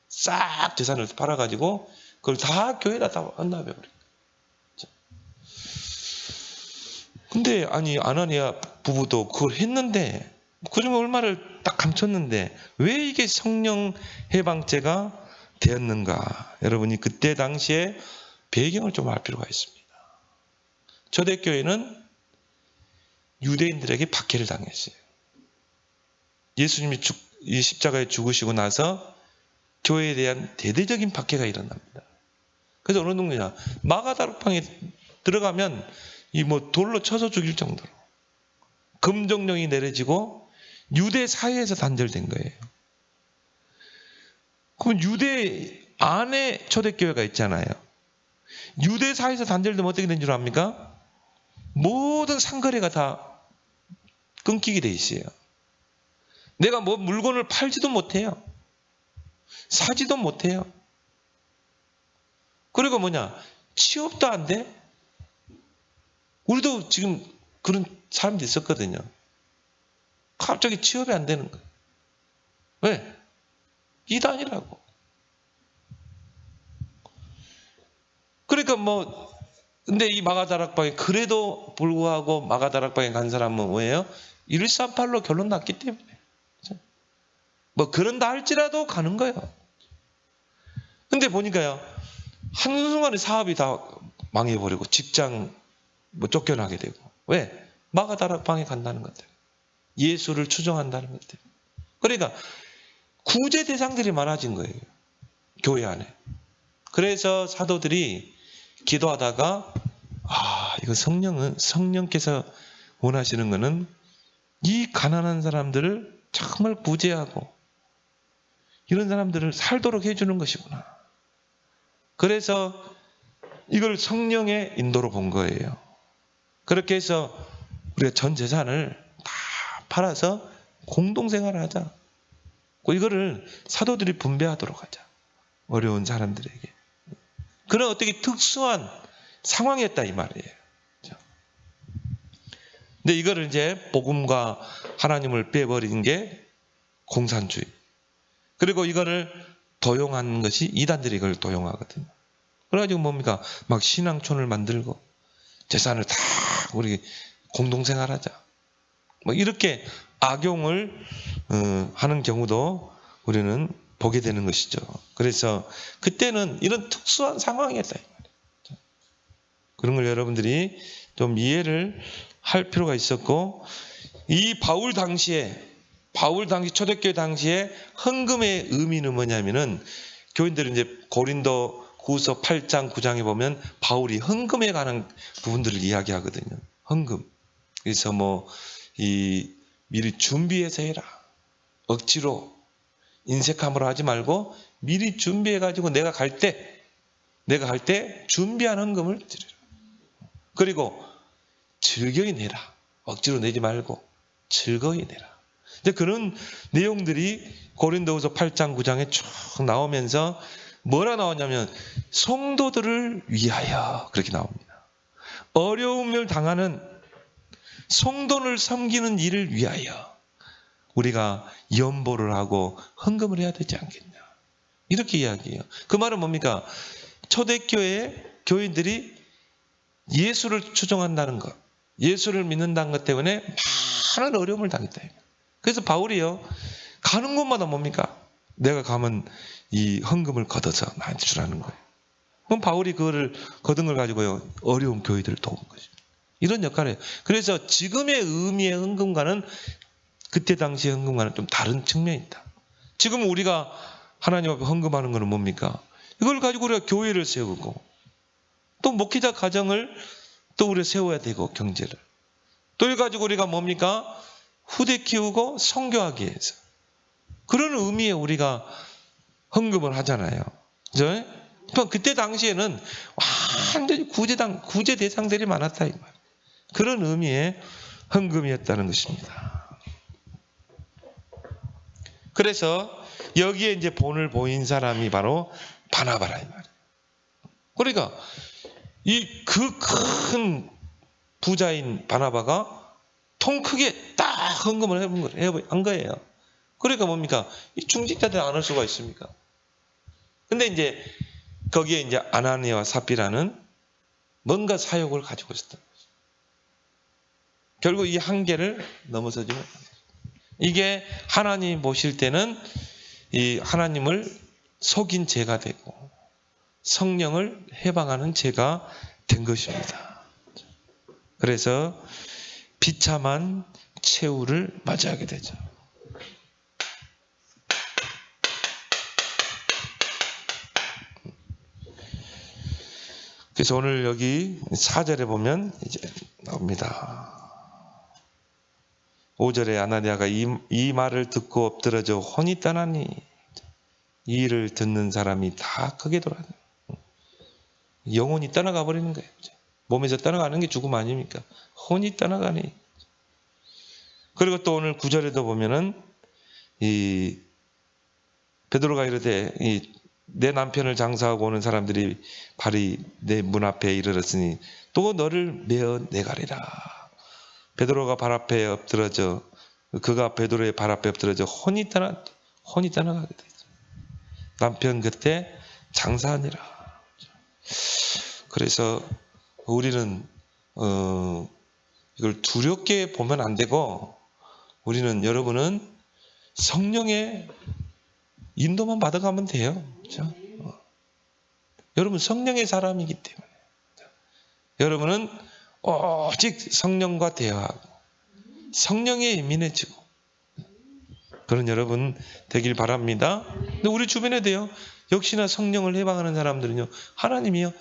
싹 재산을 팔아가지고 그걸 다 교회에다 다 헌납해버렸거든. 근데 아니 아나니아 부부도 그걸 했는데, 그중에 얼마를 딱 감췄는데 왜 이게 성령 해방죄가 되었는가? 여러분이 그때 당시에 배경을 좀 알 필요가 있습니다. 초대교회는 유대인들에게 박해를 당했어요. 예수님이 이 십자가에 죽으시고 나서 교회에 대한 대대적인 박해가 일어납니다. 그래서 어느 정도냐, 마가다락방에 들어가면 이 돌로 쳐서 죽일 정도로 금정령이 내려지고 유대 사회에서 단절된 거예요. 그럼 유대 안에 초대교회가 있잖아요. 유대 사회에서 단절되면 어떻게 된 줄 압니까? 모든 상거래가 다 끊기게 돼 있어요. 내가 물건을 팔지도 못해요. 사지도 못해요. 그리고 취업도 안 돼. 우리도 지금 그런 사람들이 있었거든요. 갑자기 취업이 안 되는 거예요. 왜? 이단이라고. 그러니까 근데 이 마가다락방에 그래도 불구하고 마가다락방에 간 사람은 뭐예요? 138로 결론 났기 때문에. 그런다 할지라도 가는 거예요. 근데 보니까요, 한순간에 사업이 다 망해버리고 직장 쫓겨나게 되고. 왜? 마가다락방에 간다는 것들. 예수를 추종한다는 것들. 그러니까 구제 대상들이 많아진 거예요. 교회 안에. 그래서 사도들이 기도하다가 이거 성령께서 원하시는 거는 이 가난한 사람들을 정말 구제하고 이런 사람들을 살도록 해주는 것이구나. 그래서 이걸 성령의 인도로 본 거예요. 그렇게 해서 우리가 전 재산을 다 팔아서 공동생활을 하자. 이거를 사도들이 분배하도록 하자. 어려운 사람들에게. 그런 어떻게 특수한 상황이었다 이 말이에요. 근데 이거를 이제 복음과 하나님을 빼버린 게 공산주의. 그리고 이거를 도용한 것이 이단들이 이걸 도용하거든요. 그래가지고 뭡니까? 막 신앙촌을 만들고 재산을 다 우리 공동생활하자. 뭐 이렇게 악용을 하는 경우도 우리는 보게 되는 것이죠. 그래서 그때는 이런 특수한 상황이었다. 그런 걸 여러분들이 좀 이해를 할 필요가 있었고, 이 바울 당시 초대교회 당시에 헌금의 의미는 뭐냐면은 교인들은 이제 고린도 후서 8장 9장에 보면 바울이 헌금에 관한 부분들을 이야기하거든요. 헌금. 그래서 미리 준비해서 해라. 억지로 인색함으로 하지 말고 미리 준비해가지고 내가 갈 때 준비한 헌금을 드리라. 그리고 즐거이 내라. 억지로 내지 말고 즐거이 내라. 이제 그런 내용들이 고린도후서 8장 9장에 쭉 나오면서 뭐라 나오냐면 성도들을 위하여 그렇게 나옵니다. 어려움을 당하는 성도를 섬기는 일을 위하여 우리가 연보를 하고 헌금을 해야 되지 않겠냐. 이렇게 이야기해요. 그 말은 뭡니까? 초대교회 교인들이 예수를 추종한다는 것, 예수를 믿는다는 것 때문에 많은 어려움을 당했다. 그래서 바울이요, 가는 곳마다 뭡니까? 내가 가면 이 헌금을 걷어서 나한테 주라는 거예요. 그럼 바울이 그거를 거둔 걸 가지고요, 어려운 교회들을 도운 것입니다. 이런 역할을 해요. 그래서 지금의 의미의 헌금과는 그때 당시의 헌금과는 좀 다른 측면이 있다. 지금 우리가 하나님 앞에 헌금하는 것은 뭡니까? 이걸 가지고 우리가 교회를 세우고 또 목회자 가정을 또 우리가 세워야 되고 경제를 또 이걸 가지고 우리가 뭡니까? 후대 키우고 선교하기 위해서 그런 의미에 우리가 헌금을 하잖아요. 그죠? 그때 당시에는 완전히 구제 대상들이 많았다 이 말. 그런 의미의 헌금이었다는 것입니다. 그래서 여기에 이제 본을 보인 사람이 바로 바나바라 이 말이에요. 그러니까 이 그 큰 부자인 바나바가 통 크게 딱 헌금을 한 거예요. 그러니까 뭡니까? 이 중직자들 안 할 수가 있습니까? 근데 이제 거기에 이제 아나니아와 삽비라는 뭔가 사역을 가지고 있었던 거죠. 결국 이 한계를 넘어서지 못한 거죠. 이게 하나님 보실 때는 이 하나님을 속인 죄가 되고 성령을 해방하는 죄가 된 것입니다. 그래서 비참한 최후를 맞이하게 되죠. 그래서 오늘 여기 4절에 보면 이제 나옵니다. 5절에 아나니아가 이 말을 듣고 엎드러져 혼이 떠나니 이 일을 듣는 사람이 다 크게 돌아요. 영혼이 떠나가 버리는 거예요. 몸에서 떠나가는 게 죽음 아닙니까? 혼이 떠나가니. 그리고 또 오늘 9절에도 보면은 이 베드로가 이르되 내 남편을 장사하고 오는 사람들이 발이 내 문 앞에 이르렀으니 또 너를 메어 내가리라. 베드로가 발 앞에 엎드러져 그가 베드로의 발 앞에 엎드러져 혼이 떠나가게 되죠. 남편 곁에 장사하니라. 그래서 우리는 이걸 두렵게 보면 안 되고 우리는 여러분은 성령의 인도만 받아가면 돼요. 그렇죠? 여러분 성령의 사람이기 때문에 여러분은 오직 성령과 대화하고 성령에 예민해지고 그런 여러분 되길 바랍니다. 근데 우리 주변에도요, 역시나 성령을 해방하는 사람들은요, 하나님이요,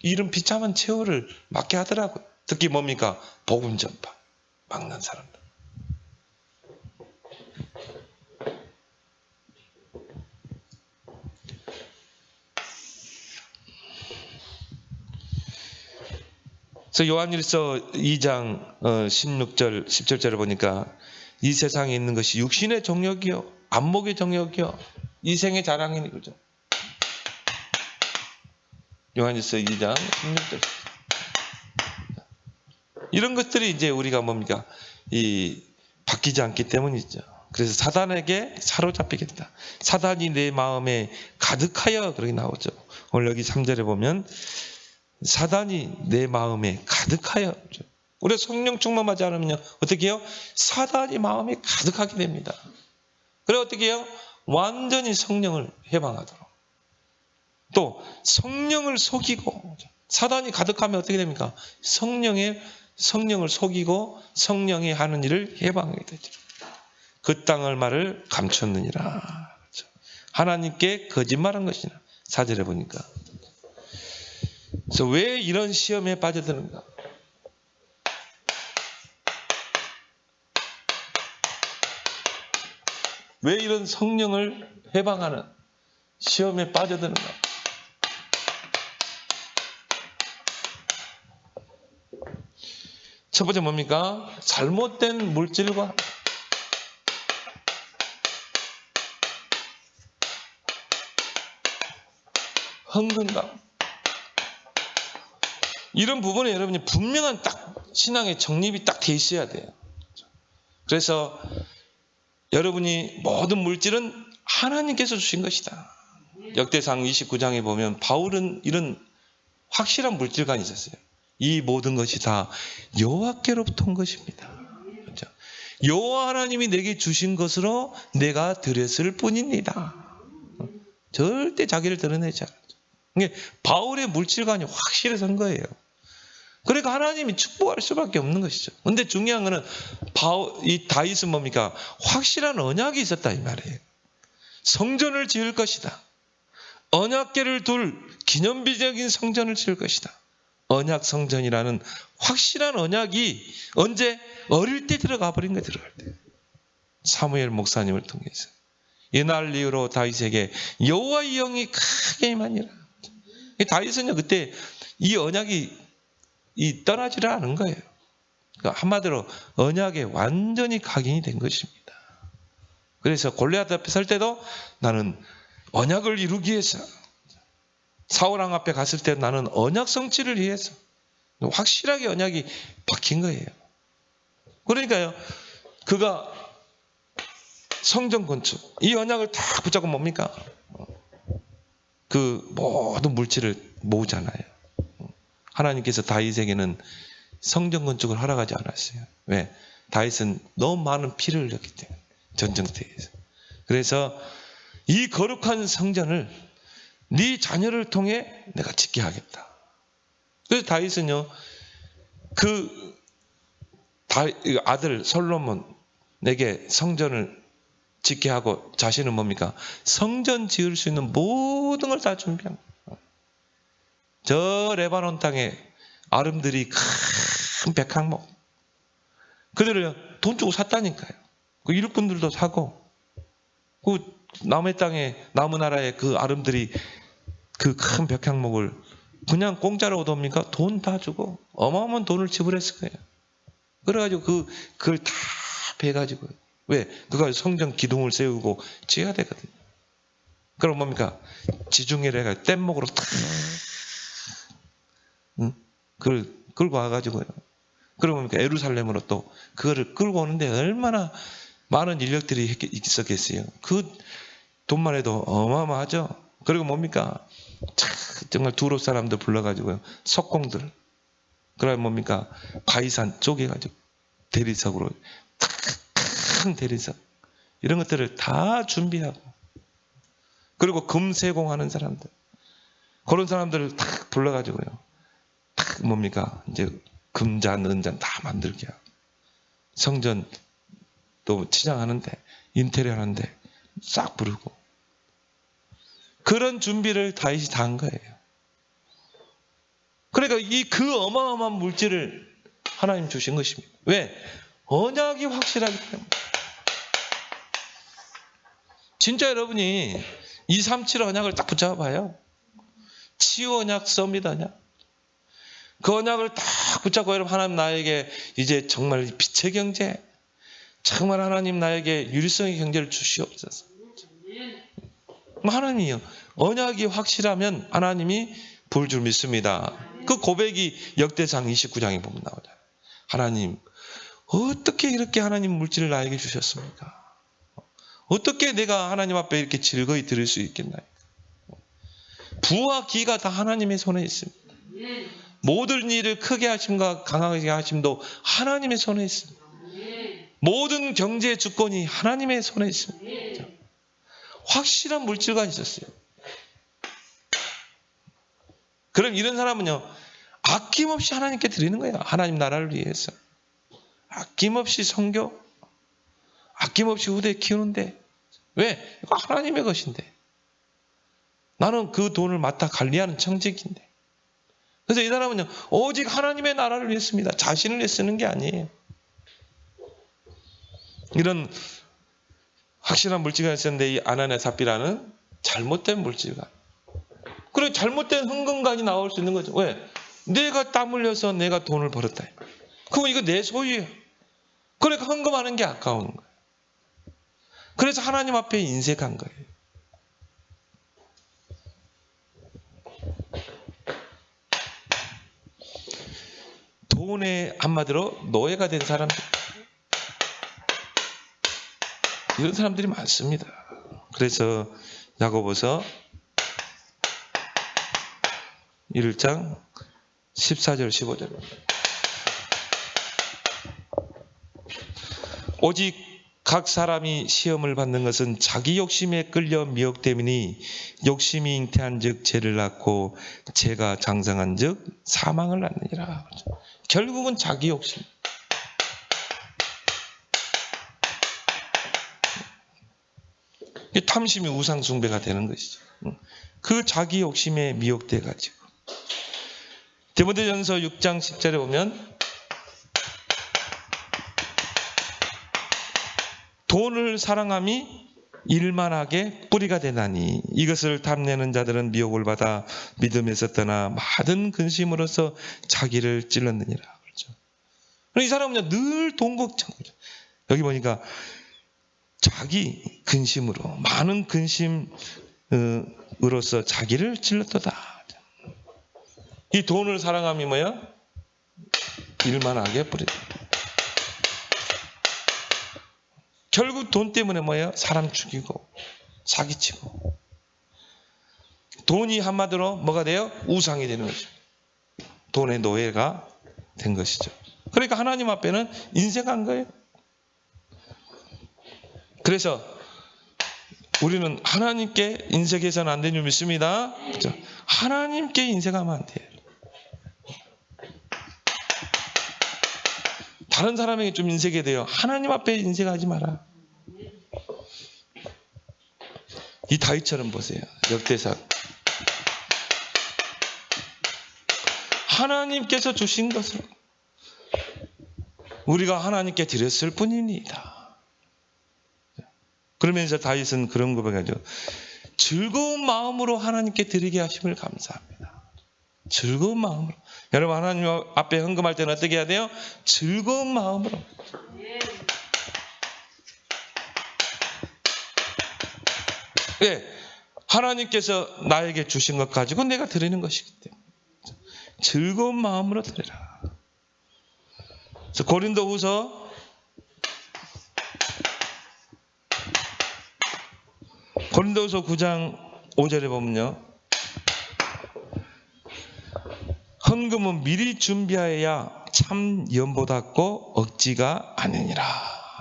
이런 비참한 최후를 맞게 하더라고요. 특히 뭡니까? 복음 전파 막는 사람들. 그래서 요한일서 2장 16절 17절을 보니까 이 세상에 있는 것이 육신의 정욕이요 안목의 정욕이요 이생의 자랑이니 그죠? 요한일서 2장 16절. 이런 것들이 이제 우리가 뭡니까? 바뀌지 않기 때문이죠. 그래서 사단에게 사로잡히겠다. 사단이 내 마음에 가득하여 그렇게 나오죠. 오늘 여기 3절에 보면 사단이 내 마음에 가득하여. 우리가 성령 충만하지 않으면요, 어떻게 해요? 사단이 마음에 가득하게 됩니다. 그래 어떻게 해요? 완전히 성령을 해방하도록. 또 성령을 속이고, 사단이 가득하면 어떻게 됩니까? 성령을 속이고 성령이 하는 일을 해방하게 되죠. 그 땅을 말을 감췄느니라. 하나님께 거짓말한 것이나. 4절에 보니까. 그래서 왜 이런 시험에 빠져드는가? 왜 이런 성령을 해방하는 시험에 빠져드는가? 첫 번째 뭡니까? 잘못된 물질과 흥분감. 이런 부분에 여러분이 분명한 딱 신앙의 정립이 딱 돼 있어야 돼요. 그래서 여러분이 모든 물질은 하나님께서 주신 것이다. 역대상 29장에 보면 바울은 이런 확실한 물질관이 있었어요. 이 모든 것이 다 여호와께로부터 온 것입니다. 그렇죠? 여호와 하나님이 내게 주신 것으로 내가 드렸을 뿐입니다. 절대 자기를 드러내지 않았죠. 이게 바울의 물질관이 확실해선 거예요. 그러니까 하나님이 축복할 수밖에 없는 것이죠. 근데 중요한 거는 이 다윗은 뭡니까? 확실한 언약이 있었다 이 말이에요. 성전을 지을 것이다. 언약궤를 둘 기념비적인 성전을 지을 것이다. 언약 성전이라는 확실한 언약이 언제? 어릴 때 들어가 버린 거예요. 들어갈 때. 사무엘 목사님을 통해서. 이날 이후로 다윗에게 여호와의 영이 크게 임하니라. 다윗은요 그때 이 언약이 떠나지를 않은 거예요. 한마디로 언약에 완전히 각인이 된 것입니다. 그래서 골리앗 앞에 설 때도 나는 언약을 이루기 위해서, 사울왕 앞에 갔을 때 나는 언약 성취를 위해서, 확실하게 언약이 박힌 거예요. 그러니까요, 그가 성전 건축, 이 언약을 다 붙잡고 뭡니까? 그 모든 물질을 모으잖아요. 하나님께서 다윗에게는 성전 건축을 허락하지 않았어요. 왜? 다윗은 너무 많은 피를 흘렸기 때문에, 전쟁터에서. 그래서 이 거룩한 성전을 네 자녀를 통해 내가 짓게 하겠다. 그래서 다윗은요, 그 아들 솔로몬에게 성전을 짓게 하고 자신은 뭡니까? 성전 지을 수 있는 모든 걸 다 준비한 거예요. 저 레바논 땅에 아름드리 큰 백항목, 그들을 돈 주고 샀다니까요. 그 일꾼들도 사고, 그 남의 땅에, 남의 나라에 그 아름드리 그 큰 백항목을 그냥 공짜로 얻어옵니까? 돈 다 주고 어마어마한 돈을 지불했을 거예요. 그래가지고 그걸 다 베가지고. 왜? 그거 성전 기둥을 세우고 지어야 되거든요. 그럼 뭡니까? 지중해를 해가 뗏목으로 탁, 그걸 끌고 와가지고요. 그러면 예루살렘으로 또 그거를 끌고 오는데 얼마나 많은 인력들이 있었겠어요. 그 돈만 해도 어마어마하죠. 그리고 뭡니까? 정말 두로 사람들 불러가지고요. 석공들. 그러면 뭡니까? 바위산 쪼개가지고 대리석으로 큰 대리석. 이런 것들을 다 준비하고. 그리고 금세공하는 사람들. 그런 사람들을 탁 불러가지고요. 탁 뭡니까? 이제 금잔, 은잔 다 만들게 하고 성전 또 치장하는데 인테리어 하는데 싹 부르고 그런 준비를 다윗이 다 한 거예요. 그러니까 그 어마어마한 물질을 하나님 주신 것입니다. 왜? 언약이 확실하기 때문에. 진짜 여러분이 237 언약을 딱 붙잡아봐요. 치유 언약, 서밋 언약. 그 언약을 딱 붙잡고 여러분 하나님 나에게 이제 정말 빛의 경제, 정말 하나님 나에게 유리성의 경제를 주시옵소서. 하나님이요. 언약이 확실하면 하나님이 볼 줄 믿습니다. 그 고백이 역대상 29장에 보면 나오잖아요. 하나님, 어떻게 이렇게 하나님 물질을 나에게 주셨습니까? 어떻게 내가 하나님 앞에 이렇게 즐거이 드릴 수 있겠나요? 부와 기가 다 하나님의 손에 있습니다. 모든 일을 크게 하심과 강하게 하심도 하나님의 손에 있습니다. 모든 경제의 주권이 하나님의 손에 있습니다. 확실한 물질가 있었어요. 그럼 이런 사람은요, 아낌없이 하나님께 드리는 거예요. 하나님 나라를 위해서. 아낌없이 선교, 아낌없이 후대 키우는데. 왜? 이거 하나님의 것인데. 나는 그 돈을 맡아 관리하는 청직인데. 그래서 이 사람은요, 오직 하나님의 나라를 위해 씁니다. 자신을 위해 쓰는 게 아니에요. 이런 확실한 물질가 있었는데 이 아나니아 삽비라는 잘못된 물질가. 그리고 잘못된 흥금관이 나올 수 있는 거죠. 왜? 내가 땀 흘려서 내가 돈을 벌었다. 그럼 이거 내 소유예요. 그러니까 헌금하는 게 아까운 거예요. 그래서 하나님 앞에 인색한 거예요. 돈의 한마디로 노예가 된 사람들. 이런 사람들이 많습니다. 그래서 야고보서 1장 14절 15절 오직 각 사람이 시험을 받는 것은 자기 욕심에 끌려 미혹됨이니 욕심이 잉태한 즉 죄를 낳고 죄가 장성한 즉 사망을 낳느니라. 결국은 자기 욕심. 탐심이 우상 숭배가 되는 것이죠. 그 자기 욕심에 미혹돼 가지고 디모데전서 6장 10절에 보면 돈을 사랑함이 일만하게 뿌리가 되나니 이것을 탐내는 자들은 미혹을 받아 믿음에서 떠나 많은 근심으로서 자기를 찔렀느니라. 그렇죠. 이 사람은 늘 돈 걱정. 여기 보니까 자기 근심으로 많은 근심으로서 자기를 찔렀도다. 이 돈을 사랑함이 뭐야? 일만하게 뿌리다. 결국 돈 때문에 뭐예요? 사람 죽이고 사기치고 돈이 한마디로 뭐가 돼요? 우상이 되는 거죠. 돈의 노예가 된 것이죠. 그러니까 하나님 앞에는 인색한 거예요. 그래서 우리는 하나님께 인색해서는 안 되는 줄 믿습니다. 그렇죠? 하나님께 인색하면 안 돼요. 다른 사람에게 좀 인색해야 돼요. 하나님 앞에 인색하지 마라. 이 다윗처럼 보세요. 역대상. 하나님께서 주신 것을 우리가 하나님께 드렸을 뿐입니다. 그러면서 다윗은 그런 고백하죠. 즐거운 마음으로 하나님께 드리게 하심을 감사합니다. 즐거운 마음으로. 여러분 하나님 앞에 헌금할 때는 어떻게 해야 돼요? 즐거운 마음으로. 왜? 하나님께서 나에게 주신 것 가지고 내가 드리는 것이기 때문에 즐거운 마음으로 드리라. 그래서 고린도후서 9장 5절에 보면요. 헌금은 미리 준비하여야 참 연보답고 억지가 아니니라.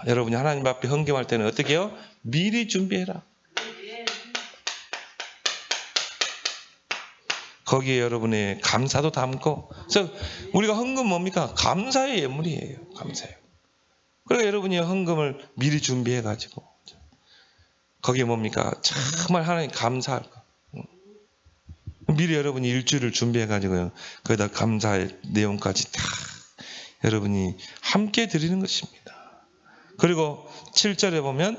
여러분이 하나님 앞에 헌금할 때는 어떻게 해요? 미리 준비해라. 거기에 여러분의 감사도 담고. 그래서 우리가 헌금 뭡니까? 감사의 예물이에요. 감사예요. 그러니까 여러분이 헌금을 미리 준비해 가지고 거기에 뭡니까? 정말 하나님 감사할 거. 미리 여러분이 일주일을 준비해 가지고요. 거기다 감사의 내용까지 다 여러분이 함께 드리는 것입니다. 그리고 7절에 보면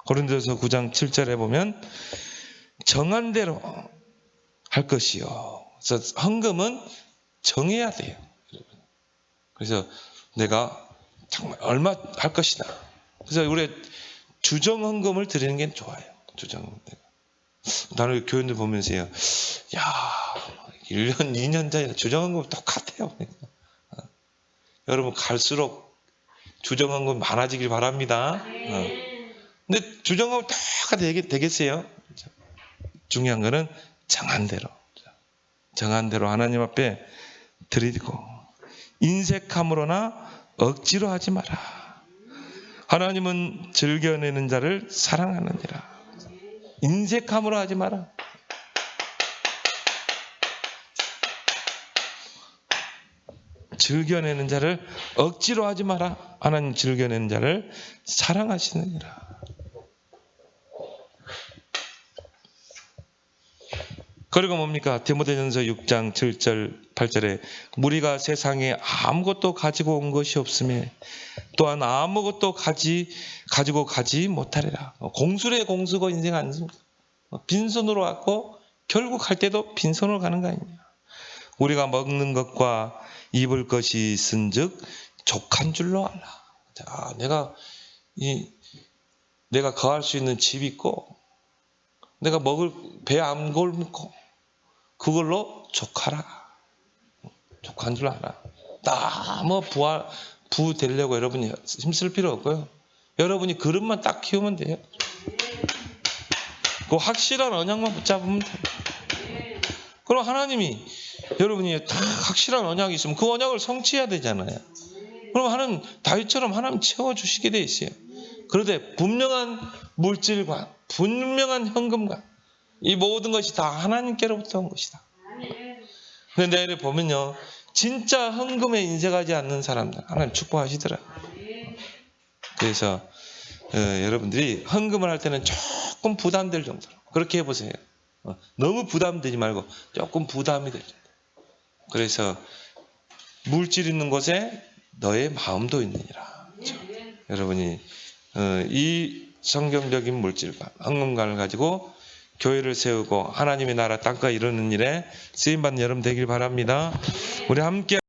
고린도서 9장 7절에 보면 정한 대로 할 것이요. 그래서 헌금은 정해야 돼요. 그래서 내가 정말 얼마 할 것이다. 그래서 우리 주정 헌금을 드리는 게 좋아요. 주정 헌금. 나는 교인들 보면서요. 야, 1년, 2년 전에 주정 헌금 똑같아요. 여러분 갈수록 주정 헌금 많아지길 바랍니다. 근데 주정 헌금 똑같이 되겠어요? 중요한 거는 정한 대로 하나님 앞에 드리고 인색함으로나 억지로 하지 마라. 하나님은 즐겨내는 자를 사랑하느니라. 인색함으로 하지 마라. 즐겨내는 자를 억지로 하지 마라. 하나님 즐겨내는 자를 사랑하시느니라. 그리고 뭡니까? 디모데전서 6장 7절 8절에 무리가 세상에 아무것도 가지고 온 것이 없으며 또한 아무것도 가지고 가지 못하리라. 공수래 공수고 인생 아닙니까? 빈손으로 왔고 결국 할 때도 빈손으로 가는 거 아니냐. 우리가 먹는 것과 입을 것이 있은즉 족한 줄로 알라. 자, 내가 거할 수 있는 집이 있고 내가 먹을 배 안 굶고 그걸로 족하라. 족한 줄 알아. 너무 부 되려고 여러분이 힘쓸 필요 없고요. 여러분이 그릇만 딱 키우면 돼요. 그 확실한 언약만 붙잡으면 돼요. 그럼 하나님이 여러분이 다 확실한 언약이 있으면 그 언약을 성취해야 되잖아요. 그럼 하나님 다윗처럼 하나님 채워주시게 돼 있어요. 그런데 분명한 물질과 분명한 현금과 이 모든 것이 다 하나님께로부터 온 것이다. 그런데 내일 보면요, 진짜 헌금에 인색하지 않는 사람들 하나님 축복하시더라. 그래서 여러분들이 헌금을 할 때는 조금 부담될 정도로 그렇게 해보세요. 너무 부담되지 말고 조금 부담이 될 정도. 그래서 물질 있는 곳에 너의 마음도 있느니라. 그렇죠? 여러분이 이 성경적인 물질과 헌금관을 가지고 교회를 세우고 하나님의 나라 땅과 이루는 일에 쓰임받는 여러분 되길 바랍니다. 우리 함께